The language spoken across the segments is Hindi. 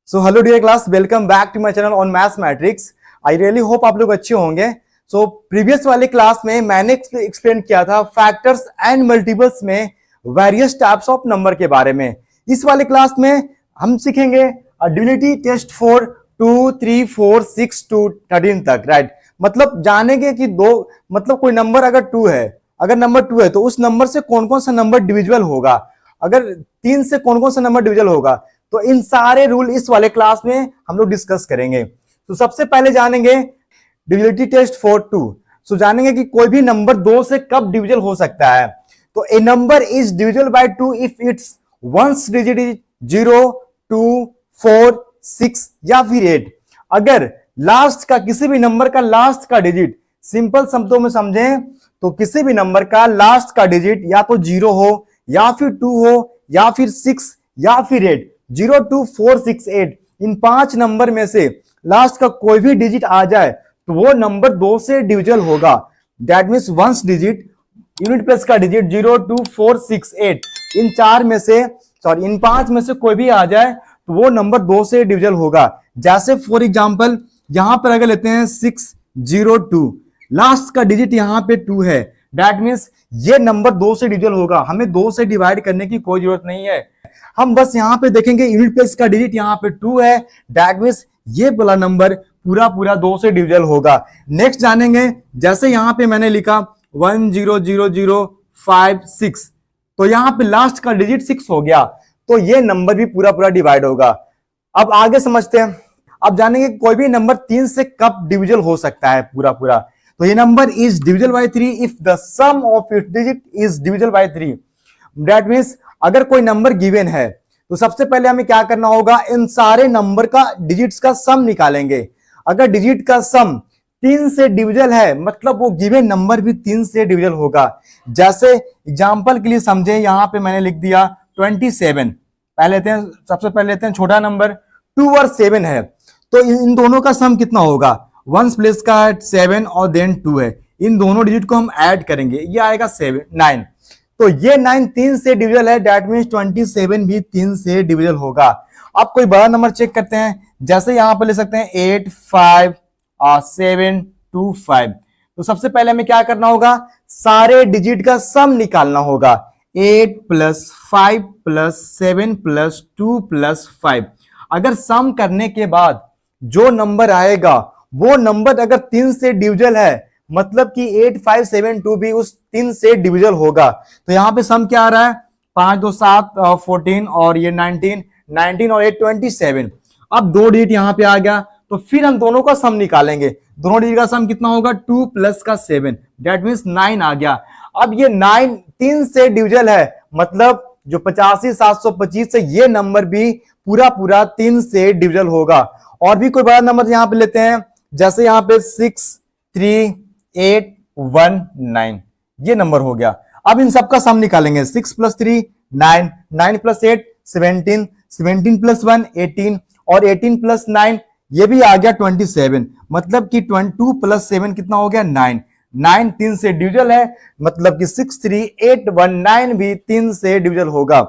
So hello dear class, welcome back to my channel on mathematics. I really hope आप लोग अच्छे होंगे। सो प्रीवियस वाले क्लास में मैंने एक्सप्लेन किया था फैक्टर्स एंड मल्टीपल्स में वेरियस टाइप्स ऑफ नंबर के बारे में। इस वाले क्लास में हम सीखेंगे डिविनिटी टेस्ट फॉर 2, 3, 4, 6 to 13 तक, राइट। मतलब जानेंगे कि कोई नंबर अगर 2 है, अगर नंबर 2 है तो उस नंबर से कौन कौन सा नंबर डिविजिबल होगा, अगर 3 से कौन कौन सा नंबर डिविजिबल होगा। तो इन सारे रूल इस वाले क्लास में हम लोग डिस्कस करेंगे। तो सबसे पहले जानेंगे डिविजिबिलिटी टेस्ट फॉर 2। सो जानेंगे कि कोई भी नंबर 2 से कब डिविजिबल हो सकता है। तो a number is divisible by 2 if its ones digit is 0, 2, 4, 6 या फिर 8। अगर लास्ट का किसी भी नंबर का लास्ट का डिजिट, सिंपल शब्दों में समझें तो किसी भी नंबर का लास्ट का डिजिट या तो 0 हो या फिर 2 हो या फिर 6 या फिर 8, 0, 2, 4, 6, 8, इन 5 नंबर में से लास्ट का कोई भी डिजिट आ जाए तो वो नंबर 2 से डिविजिबल होगा। That means ones digit, unit place का डिजिट 0, 2, 4, 6, 8, इन 5 में से कोई भी आ जाए तो वो नंबर 2 से डिविजिबल होगा। जैसे फॉर एग्जांपल यहां पर अगर लेते हैं 602, लास्ट का डिजिट यहां पे 2 है, दैट मीन्स ये नंबर 2 से डिविजिबल होगा। हमें 2 से डिवाइड करने की कोई जरूरत नहीं है, हम बस यहां पे देखेंगे यूनिट प्लेस का डिजिट यहां पे 2 है, दैट मीन्स ये वाला नंबर पूरा 2 से डिविजिबल होगा। नेक्स्ट जानेंगे, जैसे यहां पे मैंने लिखा 100056, तो यहां पे लास्ट का डिजिट 6 हो गया, तो ये नंबर भी पूरा डिवाइड होगा। अब आगे समझते हैं। अब जानेंगे कोई भी नंबर 3 से कब डिविजिबल हो सकता है पूरा। तो ये number is divisible by 3 if the sum of its digit is divisible by 3। That means अगर कोई नंबर गिवन है तो सबसे पहले हमें क्या करना होगा, इन सारे नंबर का डिजिट्स का सम निकालेंगे। अगर डिजिट का सम 3 से डिविजिबल है मतलब वो गिवन नंबर भी 3 से डिविजिबल होगा। जैसे एग्जांपल के लिए समझे, यहां पे मैंने लिख दिया 27। सबसे पहले लेते हैं छोटा नंबर 2 और 7 है, तो इन दोनों का सम कितना होगा, वंस प्लेस का 7 और देन 2 है, इन दोनों डिजिट को हम ऐड करेंगे, ये आएगा 9। तो ये 9 3 से डिविजिबल है, दैट मींस 27 भी 3 से डिविजिबल होगा। अब कोई बड़ा नंबर चेक करते हैं, जैसे यहां पर ले सकते हैं 8, 5 और 7, 2, 5। तो सबसे पहले हमें क्या करना होगा, सारे डिजिट का सम निकालना होगा। 8 + 5 + 7 + 2 + 5। अगर सम करने के बाद जो नंबर आएगा वो नंबर अगर 3 से डिविजिबल है मतलब कि 8, 5, 7, 2 भी उस 3 से डिविजिबल होगा। तो यहां पे सम क्या आ रहा है, 5, 2, 7, 14 और ये 19 और 8, 27। अब 2 डिजिट यहां पे आ गया, तो फिर हम दोनों का सम निकालेंगे। दोनों डिजिट का सम कितना होगा, 2 + 7, दैट मीन्स 9 आ गया। अब ये 9 3 से डिविजिबल है मतलब जो 85, 725 है, ये नंबर भी पूरा 3 से डिविजिबल होगा। और भी कोई बड़ा नंबर यहां पे लेते हैं, जैसे यहां पे 6, 3, 8, 1, 9, ये नंबर हो गया। अब इन सबका सम निकालेंगे, 6 + 3 9, 9 + 8 17, 17 + 1 18 और 18 + 9 ये भी आ गया 27। मतलब कि 2 + 7 कितना हो गया, 9। 9 3 से डिविजिबल है मतलब कि 6, 3, 8, 1, 9 भी 3 से डिविजिबल होगा।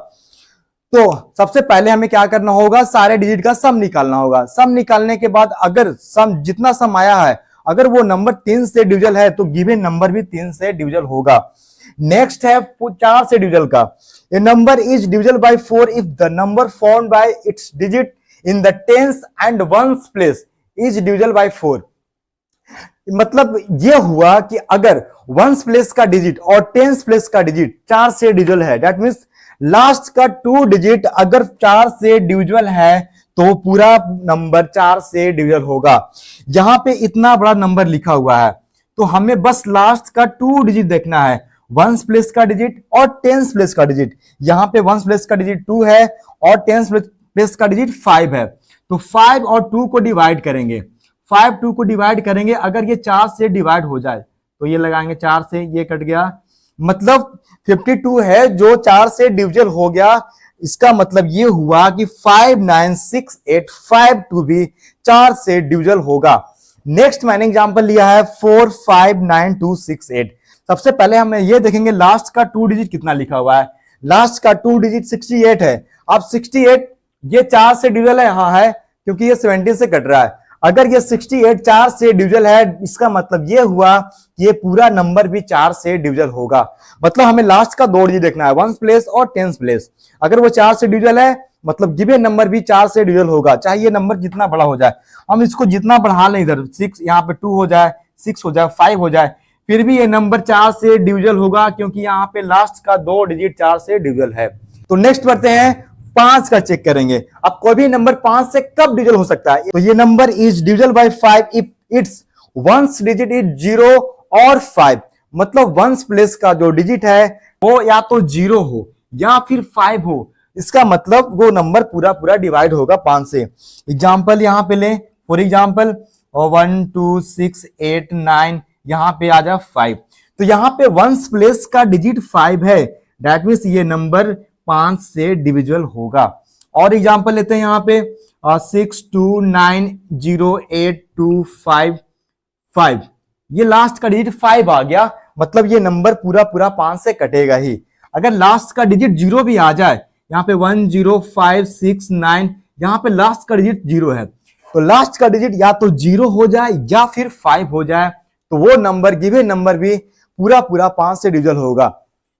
तो सबसे पहले हमें क्या करना होगा, सारे डिजिट का सम निकालना होगा। सम निकालने के बाद अगर जितना सम आया है अगर वो नंबर 3 से डिविजिबल है तो गिवन नंबर भी 3 से डिविजिबल होगा। नेक्स्ट है 4 से डिविजिबल का। A number is divisible by 4 if the number formed by its digit in the tens and ones place is divisible by 4। मतलब ये हुआ कि अगर वंस प्लेस का डिजिट और टेंस प्लेस का डिजिट 4 से डिविजिबल है, दैट मीन्स लास्ट का 2 डिजिट अगर 4 से डिविजिबल है तो पूरा नंबर 4 से डिविजिबल होगा। यहां पे इतना बड़ा नंबर लिखा हुआ है तो हमें बस लास्ट का 2 डिजिट देखना है, वंस प्लेस का डिजिट और टेंस प्लेस का डिजिट। यहां पे वंस प्लेस का डिजिट 2 है और टेंस प्लेस का डिजिट 5 है, तो 5 और 2 को डिवाइड करेंगे। 5 2 को डिवाइड करेंगे, अगर ये 4 से डिवाइड हो जाए तो ये लगाएंगे 4 से, ये कट गया, मतलब 52 है जो 4 से डिविजिबल हो गया। इसका मतलब ये हुआ कि 59685 भी 4 से डिविजिबल होगा। नेक्स्ट मैंने एग्जांपल लिया है 4592668। सबसे पहले हम ये देखेंगे लास्ट का 2 डिजिट कितना लिखा हुआ है। लास्ट का 2 डिजिट 68 है। अब 68 ये 4 से डिविजिबल है, हाँ है, क्योंकि ये 17 से कट रहा है। अगर ये 68 4 से डिविजल है, इसका मतलब ये हुआ कि ये पूरा नंबर भी 4 से डिविजल होगा। मतलब हमें लास्ट का 2 डिजिट देखना है, 1s प्लेस और 10s प्लेस। अगर वो 4 से डिविजल है मतलब गिवन नंबर भी 4 से डिविजल होगा, चाहे ये नंबर जितना बड़ा हो जाए। हम इसको जितना बढ़ा लें, इधर 6 यहाँ पे 2 हो जाए, 6 हो जाए, 5 हो जाए, फिर भी ये नंबर 4 से डिविजल होगा, क्योंकि यहाँ पे लास्ट का 2 डिजिट 4 से डिविजल है। तो नेक्स्ट बढ़ते हैं, 5 का चेक करेंगे। अब कोई भी नंबर 5 से कब डिविजल हो सकता है? तो ये number is divisible by 5 if its ones digit is 0 और 5। मतलब वंस प्लेस का जो डिजिट है वो या तो 0 हो या फिर 5 हो। इसका मतलब वो नंबर पूरा पूरा डिवाइड होगा 5 से। एग्जाम्पल यहां पे लें, फॉर एग्जाम्पल 1 2 6 8 9, यहां पे आ जा 5। तो यहां पे वंस प्लेस का डिजिट 5 है, दैट मीन्स ये नंबर 5 से डिविजिबल होगा। और एग्जाम्पल लेते हैं यहां पे 6 2 9 0 8 2 5 5, ये लास्ट का डिजिट 5 आ गया, मतलब ये नंबर पूरा पूरा 5 से कटेगा ही। अगर लास्ट का डिजिट 0 भी आ जाए, यहाँ पे 1 0 5 6 9, यहाँ पे लास्ट का डिजिट 0 है, तो लास्ट का डिजिट या तो 0 हो जाए या फिर 5 हो जाए, तो वो नंबर गिवन नंबर भी पूरा पूरा 5 से डिविजल होगा।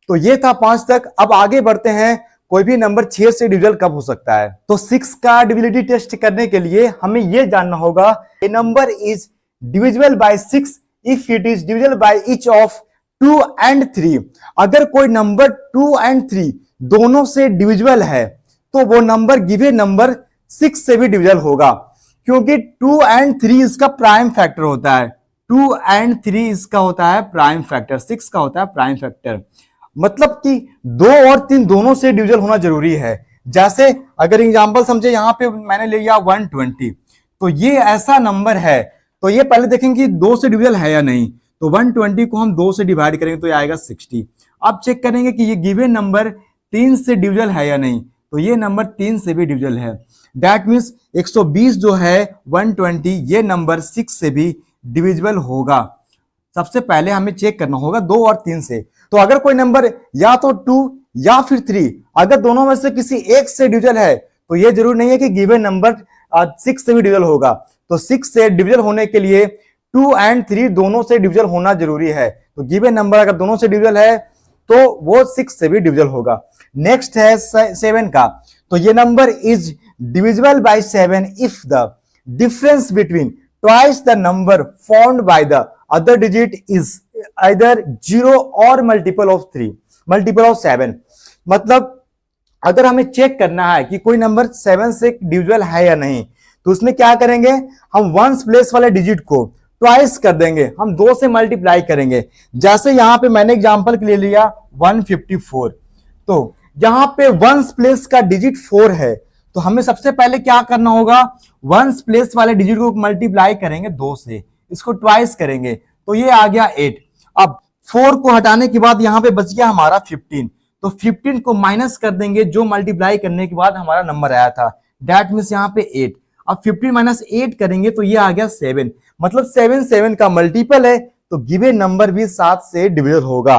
तो ये था 5 तक। अब आगे बढ़ते हैं, कोई भी नंबर 6 से डिविजल कब हो सकता है? तो 6 का डिविजिबिलिटी टेस्ट करने के लिए हमें ये जानना होगा, a number is divisible by 6 if it is divisible by each of 2 and 3। अगर कोई नंबर 2 and 3 दोनों से डिविजिबल है तो वो नंबर गिवन नंबर 6 से भी डिविजिबल होगा, क्योंकि 2 and 3 इसका प्राइम फैक्टर होता है। 2 and 3 इसका होता है प्राइम फैक्टर, 6 का होता है प्राइम फैक्टर। मतलब कि 2 और 3 दोनों से डिविजिबल होना जरूरी है। जैसे अगर एग्जांपल समझे, यहां पे मैंने ले लिया 120, तो ये ऐसा नंबर है, तो ये पहले देखेंगे 2 से डिविजिबल है या नहीं। तो 120 को हम 2 से डिवाइड करेंगे तो ये आएगा 60। अब चेक करेंगे कि ये गिवन नंबर 3 से डिविजिबल है या नहीं, तो ये नंबर 3 से भी डिविजिबल है। दैट मीन्स 120 जो है 120, ये नंबर 6 से भी डिविजिबल होगा। सबसे पहले हमें चेक करना होगा 2 और 3 से। तो अगर कोई नंबर या तो 2 या फिर 3, अगर दोनों में से किसी एक से डिविजिबल है, तो ये जरूर नहीं है कि गिवन नंबर 6 से भी डिविजिबल होगा। तो 6 से डिविजिबल होने के लिए 2 and 3 दोनों से डिविजिबल होना जरूरी है। तो गिवन नंबर अगर दोनों से डिविजिबल है तो वो 6 से भी डिविजिबल होगा। नेक्स्ट है 7 का। तो ये number is divisible bye 7 if the difference between twice the number formed by the other digit is either 0 और मल्टीपल ऑफ 3, मल्टीपल ऑफ 7। मतलब अगर हमें चेक करना है कि कोई नंबर 7 से डिविजिबल है या नहीं, तो उसमें क्या करेंगे, हम वंस प्लेस वाले डिजिट को ट्वाइस कर देंगे, हम 2 से मल्टीप्लाई करेंगे। जैसे यहां पे मैंने एग्जांपल के लिए लिया 154, तो यहां पे वंस प्लेस का डिजिट 4 है, तो हमें सबसे पहले क्या करना होगा, वंस प्लेस वाले डिजिट को मल्टीप्लाई करेंगे 2 से, इसको ट्वाइस करेंगे, तो ये आ गया 8। अब 4 को हटाने के बाद यहां पे बच गया हमारा 15, तो 15 को माइनस कर देंगे जो मल्टीप्लाई करने के बाद हमारा नंबर आया था, दैट मीन्स यहां पे 8। अब 15 माइनस 8 करेंगे तो ये आ गया 7। मतलब 7 का मल्टीपल है, तो गिवन नंबर भी 7 से डिविजिबल होगा।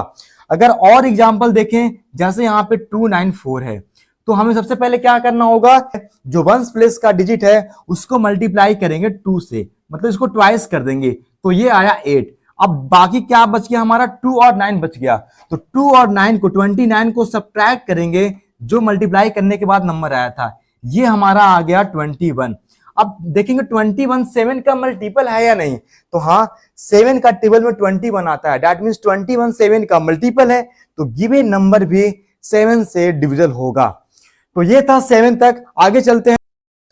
अगर और एग्जांपल देखें, जैसे यहाँ पे 294 है, तो हमें सबसे पहले क्या करना होगा, जो वंस प्लेस का डिजिट है उसको मल्टीप्लाई करेंगे 2 से, मतलब इसको ट्वाइस कर देंगे, तो ये आया 8। अब बाकी क्या बच गया हमारा, 2 और 9 बच गया, तो 2 और 9 को 29 को सब्ट्रैक्ट करेंगे जो मल्टीप्लाई करने के बाद नंबर आया था, ये हमारा आ गया 21। अब देखेंगे 21 7 का मल्टीपल है या नहीं, तो हाँ 7 का टेबल में 21 आता है, दैट मीन्स 21 7 का मल्टीपल है, तो गिवन नंबर भी 7 से डिविजिबल होगा। तो ये था 7 तक। आगे चलते हैं,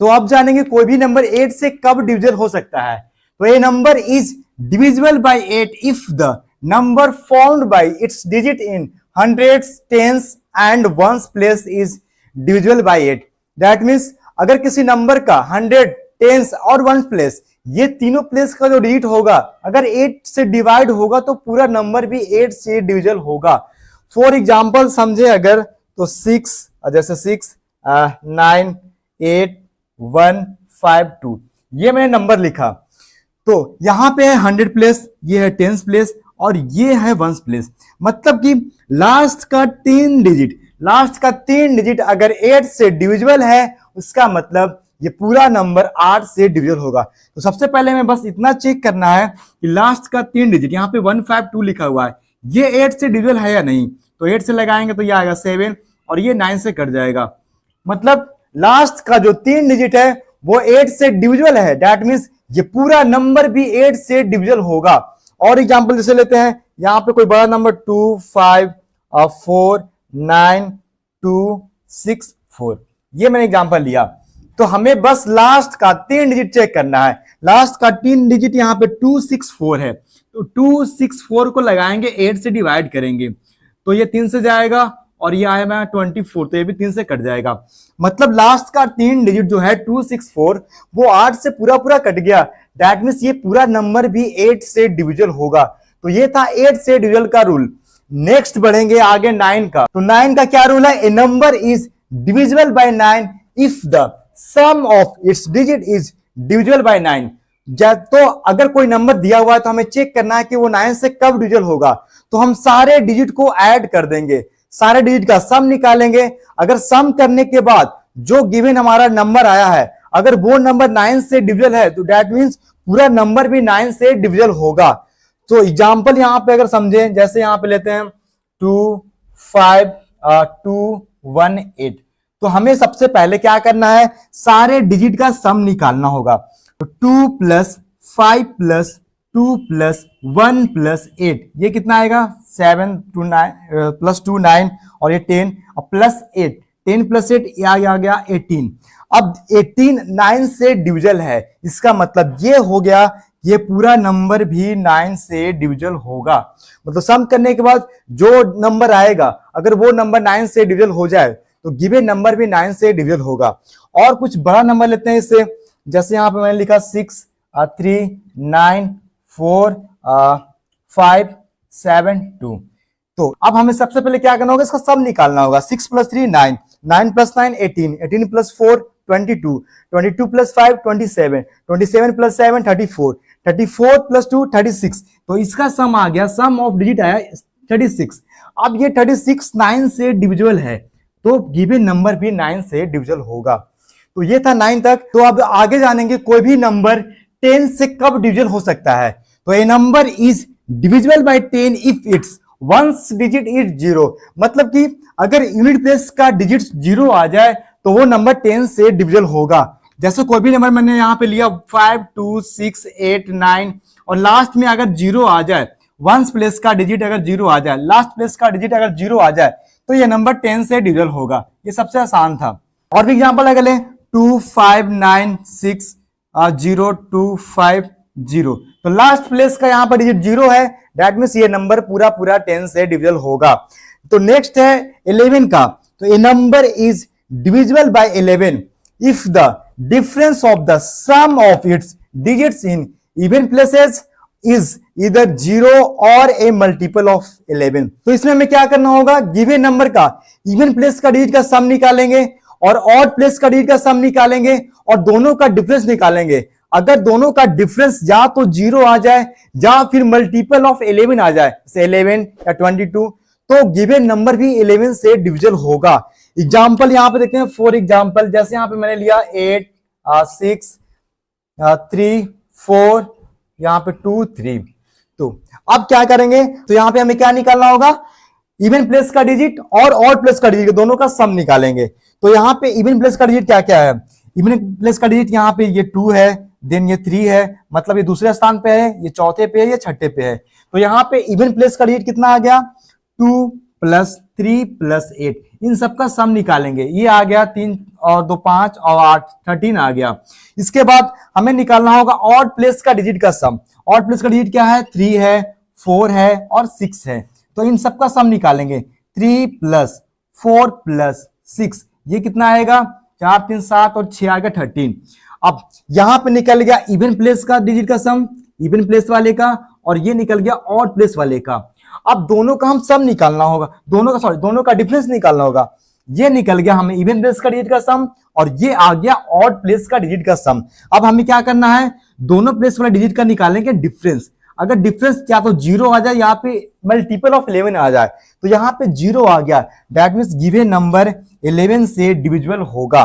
तो अब जानेंगे कोई भी नंबर 8 से कब डिविजिबल हो सकता है। तो ये number is divisible by 8 if the number formed by its digit in hundreds, tens and ones place is divisible by 8। That means अगर किसी नंबर का 100, टेंस और वंस प्लेस, ये तीनों प्लेस का जो डिजिट होगा अगर 8 से डिवाइड होगा तो पूरा नंबर भी 8 से डिविजिबल होगा। फॉर एग्जांपल समझे अगर, तो 6, जैसे 6 9 8 1 5 2, ये मैंने नंबर लिखा, तो यहां पे है 100 प्लेस, ये है टेंस प्लेस और ये है वंस प्लेस। मतलब कि लास्ट का 3 डिजिट अगर 8 से डिविजिबल है, उसका मतलब ये पूरा नंबर 8 से डिविजल होगा। तो सबसे पहले हमें बस इतना चेक करना है कि लास्ट का 3 डिजिट यहाँ पे 152 लिखा हुआ है, ये 8 से डिविजल है या नहीं। तो 8 से लगाएंगे तो ये आएगा 7 और ये 9 से कट जाएगा। मतलब लास्ट का जो 3 डिजिट है वो 8 से डिविजल है। दैट मीन्स ये पूरा नंबर भी 8 से डिविजल होगा। और एग्जांपल जैसे लेते हैं, यहां पे कोई बड़ा नंबर 2 5 4 9 2 6 4, ये मैंने एग्जांपल लिया। तो हमें बस लास्ट का 3 डिजिट चेक करना है। लास्ट का 3 डिजिट यहाँ पे 264 है, तो 264 को लगाएंगे, 8 से डिवाइड करेंगे तो ये 3 से जाएगा और ये आएगा 24, तो ये भी 3 से कट जाएगा। मतलब लास्ट का 3 डिजिट जो है 264 वो 8 से पूरा पूरा कट गया। दैट मीन्स ये पूरा नंबर भी 8 से डिविजल होगा। तो ये था 8 से डिविजल का रूल। नेक्स्ट बढ़ेंगे आगे 9 का। तो 9 का क्या रूल है? A number is divisible by 9 if the sum of its digit is divisible by 9। तो अगर कोई नंबर दिया हुआ है तो हमें चेक करना है कि वो 9 से कब डिविजिबल होगा। तो हम सारे डिजिट को ऐड कर देंगे, सारे डिजिट का सम निकालेंगे। अगर सम करने के बाद जो गिवन हमारा नंबर आया है, अगर वो नंबर 9 से डिविजिबल है तो दैट मींस पूरा नंबर भी 9 से डिविजिबल होगा। तो एग्जांपल यहां पे अगर समझें, जैसे यहां पे लेते हैं 2 5 2 1 8, तो हमें सबसे पहले क्या करना है? सारे डिजिट का सम निकालना होगा। तो 2 प्लस 5 प्लस 2 प्लस 1 प्लस 8, ये कितना आएगा? 7 2 9 प्लस 2 9 और ये 10 और प्लस 8, 10 प्लस 8 ये आ गया 18। अब 18 9 से डिविजल है, इसका मतलब ये हो गया ये पूरा नंबर भी 9 से डिविजल होगा। मतलब सम करने के बाद जो नंबर आएगा अगर वो नंबर 9 से डिविजल हो जाए तो गिवन नंबर भी 9 से डिविजल होगा। और कुछ बड़ा नंबर लेते हैं इससे, जैसे यहां पे मैंने लिखा 6 3 9 4 5 7 2। तो अब हमें सबसे पहले क्या करना होगा? इसका सम निकालना होगा। 6 plus 3 9, 9 plus 9 18, 18 plus 4 22, 22 plus 5 27, 27 plus 7 34, 34 plus 2 36। तो इसका सम आ गया, सम ऑफ डिजिट आया 36। अब ये 36 9 से डिविजिबल है, तो गिवन नंबर भी 9 से डिविजिबल होगा। तो ये था 9 तक। तो अब आगे जानेंगे कोई भी नंबर 10 से कब डिविजिबल हो सकता है। तो a number is divisible by 10 if its ones digit is 0। मतलब कि अगर यूनिट प्लेस का डिजिट 0 आ जाए तो वो नंबर 10 से डिविजिबल होगा। जैसे कोई भी नंबर मैंने यहां पे लिया 5 2 6 8 9 और लास्ट में अगर 0 आ जाए, वंस प्लेस का डिजिट अगर 0 आ जाए, लास्ट प्लेस का डिजिट अगर 0 आ जाए तो ये नंबर 10 से डिविजिबल होगा। ये सबसे आसान था। और भी एग्जांपल अगर लें 2 5 9 6 0 2 5 0, तो लास्ट प्लेस का यहां पर डिजिट 0 है, दैट मींस ये नंबर पूरा पूरा 10 से डिविजिबल होगा। तो नेक्स्ट है 11 का। तो a number is divisible by 11 if the difference of the sum of its digits in even places is either 0 और ए मल्टीपल ऑफ 11। तो इसमें हमें क्या करना होगा? गिवन नंबर का इवन प्लेस का डिजिट का सम निकालेंगे और ऑड प्लेस का डिजिट का सम निकालेंगे और दोनों का डिफरेंस निकालेंगे। अगर दोनों का डिफरेंस या तो 0 आ जाए या फिर मल्टीपल ऑफ 11 आ जाए, जैसे 11 या 22, तो गिवन नंबर भी 11 से डिविजिबल होगा। एग्जांपल यहां पे देखते हैं। फॉर एग्जांपल जैसे यहां पे मैंने लिया 8 6 3 4, यहां पे 2 3। तो अब क्या करेंगे? तो यहां पे हमें क्या निकालना होगा? इवन प्लेस का डिजिट और ऑड प्लेस का डिजिट, दोनों का सम निकालेंगे। तो यहां पे इवन प्लेस का डिजिट क्या क्या है? इवन प्लेस का डिजिट यहां पे ये 2 है, देन ये 3 है, मतलब ये दूसरे स्थान पे है, ये चौथे पे है, ये छठे पे है। तो यहां पे इवन प्लेस का डिजिट कितना आ गया? 2 प्लस 3 प्लस 8, इन सबका सम निकालेंगे। ये आ गया 3 और 2 5 और 8 13 आ गया। इसके बाद हमें निकालना होगा ऑड प्लेस का डिजिट का सम। ऑड प्लेस का डिजिट क्या है? 3 है, 4 है और 6 है। तो इन सबका सम निकालेंगे। 3 प्लस 4 प्लस 6, ये कितना आएगा? 4 3 7 और 6 आ गया 13। अब यहां पे निकल गया इवन प्लेस का डिजिट का सम, इवन प्लेस वाले का, और ये निकल गया ऑड प्लेस वाले का। अब दोनों का हम सम निकालना होगा, दोनों का डिफरेंस निकालना होगा। ये निकल गया हमें इवन प्लेस का डिजिट का सम और ये आ गया ऑड प्लेस का डिजिट का सम। अब हमें क्या करना है? दोनों प्लेस वाले डिजिट का निकालेंगे डिफरेंस। अगर डिफरेंस या तो 0 आ जाए, यहाँ पे मल्टीपल ऑफ 11 आ जाए, तो यहाँ पे 0 आ गया, दैट मींस गिवन नंबर 11 से डिविजिबल होगा।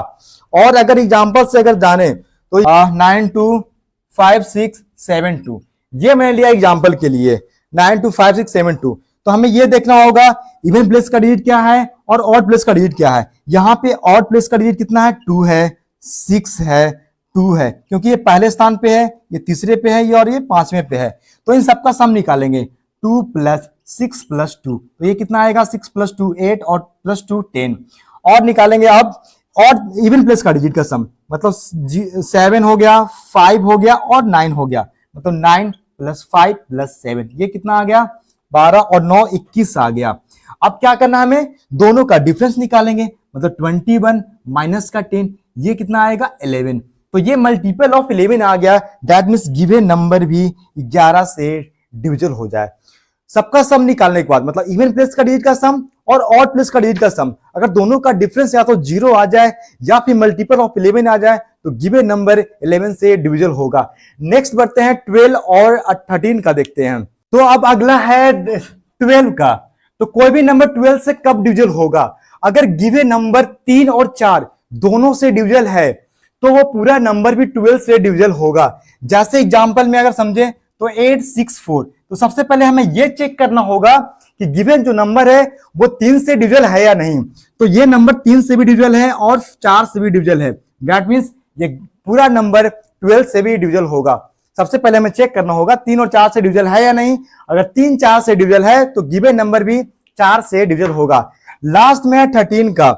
और अगर एग्जाम्पल से अगर जाने तो 925672 ये मैंने लिया एग्जाम्पल के लिए 925672। तो हमें ये देखना होगा इवन प्लेस का डिजिट क्या है और ऑड प्लेस का डिजिट क्या है। यहाँ पे ऑड प्लेस का डिजिट कितना है, 2 है, 6 है, 2 है, क्योंकि ये पहले स्थान पे है, ये तीसरे पे है, ये और ये पांचवें पे है। तो इन सबका सम निकालेंगे, 2 + 6 + 2, तो ये कितना आएगा, 6 + 2 8 और +2 10। और निकालेंगे अब और इवन प्लेस का डिजिट का सम, मतलब 7 हो गया, 5 हो गया और 9 हो गया, मतलब 9 + 5 + 7, ये कितना आ गया, 12 और 9 21 आ गया। अब क्या करना है, हमें दोनों का डिफरेंस निकालेंगे, मतलब 21 माइनस का 10, ये कितना आएगा, 11। तो ये मल्टीपल ऑफ 11 आ गया, दैट मीन्स गिवन नंबर भी 11 से डिविजल हो जाए। सबका सम निकालने के बाद, मतलब इवन प्लेस का डिजिट का सम और ऑड प्लेस का डिजिट का सम, अगर दोनों का डिफरेंस या तो 0 आ जाए या फिर मल्टीपल ऑफ 11 आ जाए तो गिवन नंबर 11 से डिविजल होगा। नेक्स्ट बढ़ते हैं 12 और 13 का देखते हैं। तो अब अगला है 12 का। तो कोई भी नंबर 12 से कब डिविजल होगा, अगर गिवन नंबर 3 और 4 दोनों से डिविजल है तो वो पूरा नंबर भी 12 से डिविजल होगा। जैसे एग्जांपल में अगर समझे तो 864, तो सबसे पहले हमें ये चेक करना होगा कि गिवन जो नंबर है वो 3 से डिविजल है या नहीं। तो ये नंबर 3 से भी डिविजल है और 4 से भी डिविजल है, दैट मींस ये पूरा नंबर 12 से भी डिविजल होगा। सबसे पहले हमें चेक करना होगा 3 और 4 से डिविजल है या नहीं। अगर 3 4 से डिविजल है तो गिवन नंबर भी 4 से डिविजल होगा। लास्ट में है 13 का।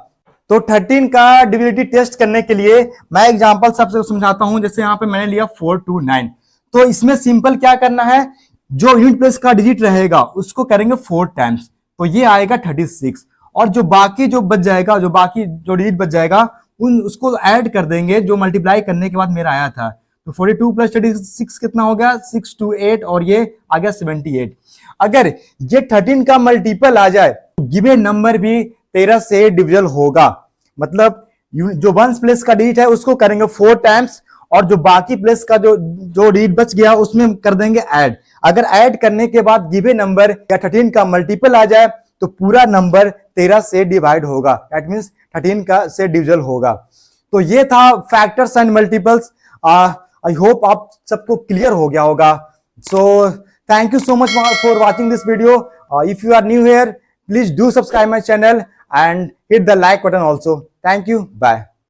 तो 13 का डिविजिबिलिटी टेस्ट करने के लिए मैं एग्जांपल सबसे समझाता हूं। जैसे यहाँ पे मैंने लिया 429, तो इसमें सिंपल क्या करना है, जो यूनिट प्लेस का डिजिट रहेगा उसको करेंगे 4 टाइम्स, तो ये आएगा 36, और जो बाकी जो बच जाएगा, जो बाकी जो डिजिट बच जाएगा उसको ऐड कर देंगे जो मल्टीप्लाई करने के बाद मेरा आया था। तो 42 + 36 कितना हो गया, 628, और ये आ गया 78। अगर ये 13 का मल्टीपल आ जाए तो गिवन नंबर भी 13 से डिविजल होगा। मतलब जो वंस प्लेस का डिजिट है उसको करेंगे 4 टाइम्स, और जो बाकी प्लेस का जो डिजिट बच गया उसमें कर देंगे ऐड। अगर ऐड करने के बाद गिवन नंबर या 13 का मल्टीपल आ जाए तो पूरा नंबर 13 से डिवाइड होगा, दैट मींस 13 का से डिविजल होगा। तो ये था factors and multiples. I hope आप सबको क्लियर हो गया होगा। So thank you so much for watching this video. If you are new here, please do subscribe my channel and hit the like button also. Thank you. Bye.